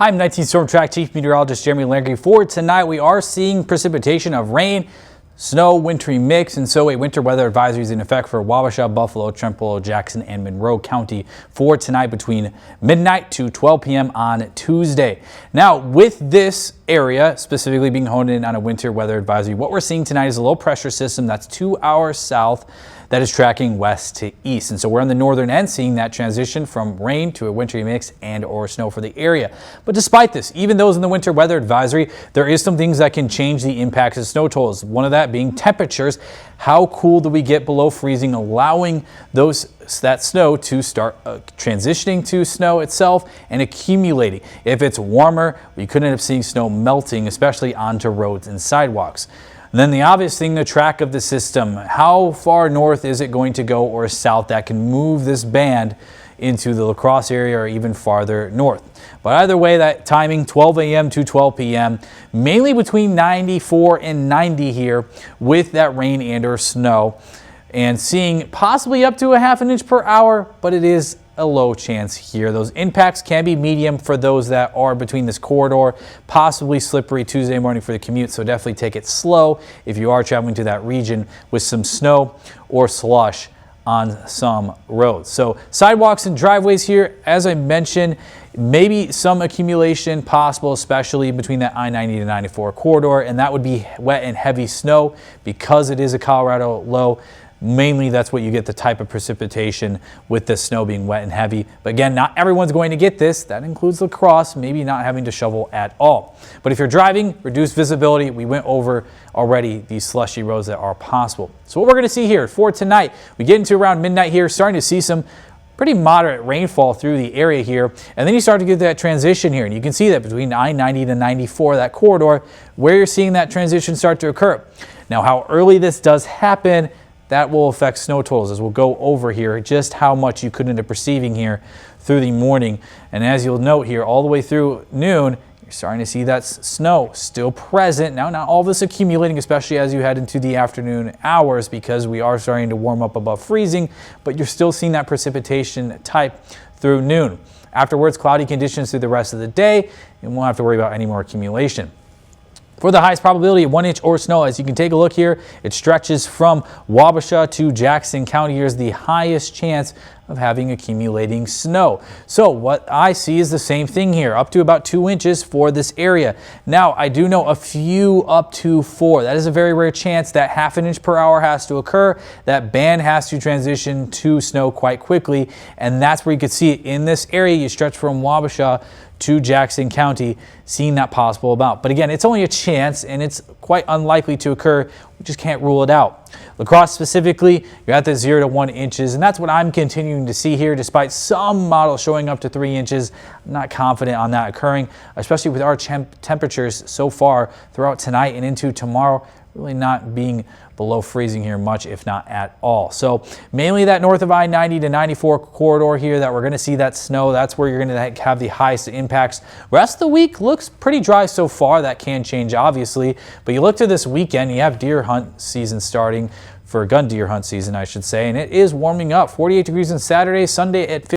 Hi, I'm 19 Storm Track Chief Meteorologist Jeremy Langley. For tonight, we are seeing precipitation of rain, snow, wintry mix, and so a winter weather advisory is in effect for Wabasha, Buffalo, Trempealeau, Jackson, and Monroe County for tonight between midnight to 12 p.m. on Tuesday. Now, with this area specifically being honed in on a winter weather advisory, what we're seeing tonight is a low pressure system that's 2 hours south that is tracking west to east. And so we're on the northern end seeing that transition from rain to a wintry mix and or snow for the area. But despite this, even those in the winter weather advisory, there is some things that can change the impacts of snow totals. One of that being temperatures. How cool do we get below freezing, allowing that snow to start transitioning to snow itself and accumulating. If it's warmer, we could end up seeing snow melting, especially onto roads and sidewalks. And then the obvious thing, the track of the system. How far north is it going to go or south that can move this band into the La Crosse area or even farther north? But either way, that timing 12 a.m. to 12 p.m. mainly between 94 and 90 here with that rain and or snow, and seeing possibly up to a ½ inch per hour, but it is a low chance here. Those impacts can be medium for those that are between this corridor, possibly slippery Tuesday morning for the commute, so definitely take it slow if you are traveling to that region with some snow or slush on some roads. So sidewalks and driveways here, as I mentioned, maybe some accumulation possible, especially between that I-90 to 94 corridor, and that would be wet and heavy snow because it is a Colorado low. Mainly that's what you get, the type of precipitation with the snow being wet and heavy. But again, not everyone's going to get this. That includes La Crosse, maybe not having to shovel at all. But if you're driving, reduced visibility. We went over already these slushy roads that are possible. So what we're going to see here for tonight, we get into around midnight here, starting to see some pretty moderate rainfall through the area here. And then you start to get that transition here. And you can see that between I-90 to 94, that corridor, where you're seeing that transition start to occur. Now, how early this does happen, that will affect snow totals, as we'll go over here just how much you could end up receiving here through the morning. And as you'll note here, all the way through noon, you're starting to see that snow still present. Now, not all this accumulating, especially as you head into the afternoon hours, because we are starting to warm up above freezing, but you're still seeing that precipitation type through noon. Afterwards, cloudy conditions through the rest of the day, and we'll have to worry about any more accumulation. For the highest probability of 1 inch or snow, as you can take a look here, it stretches from Wabasha to Jackson County. Here's the highest chance of having accumulating snow. So what I see is the same thing here, up to about 2 inches for this area. Now, I do know a few up to 4. That is a very rare chance. That ½ inch per hour has to occur. That band has to transition to snow quite quickly. And that's where you could see it in this area. You stretch from Wabasha to Jackson County, seeing that possible amount. But again, it's only a chance and it's quite unlikely to occur. We just can't rule it out. La Crosse specifically, you're at the 0 to 1 inches, and that's what I'm continuing to see here, despite some models showing up to 3 inches. I'm not confident on that occurring, especially with our temperatures so far throughout tonight and into tomorrow, really not being below freezing here much, if not at all. So mainly that north of I-90 to 94 corridor here that we're going to see that snow. That's where you're going to have the highest impacts. Rest of the week looks pretty dry so far. That can change, obviously, but you look to this weekend, you have deer hunt season starting, for gun deer hunt season, I should say, and it is warming up. 48 degrees on Saturday, Sunday at 50.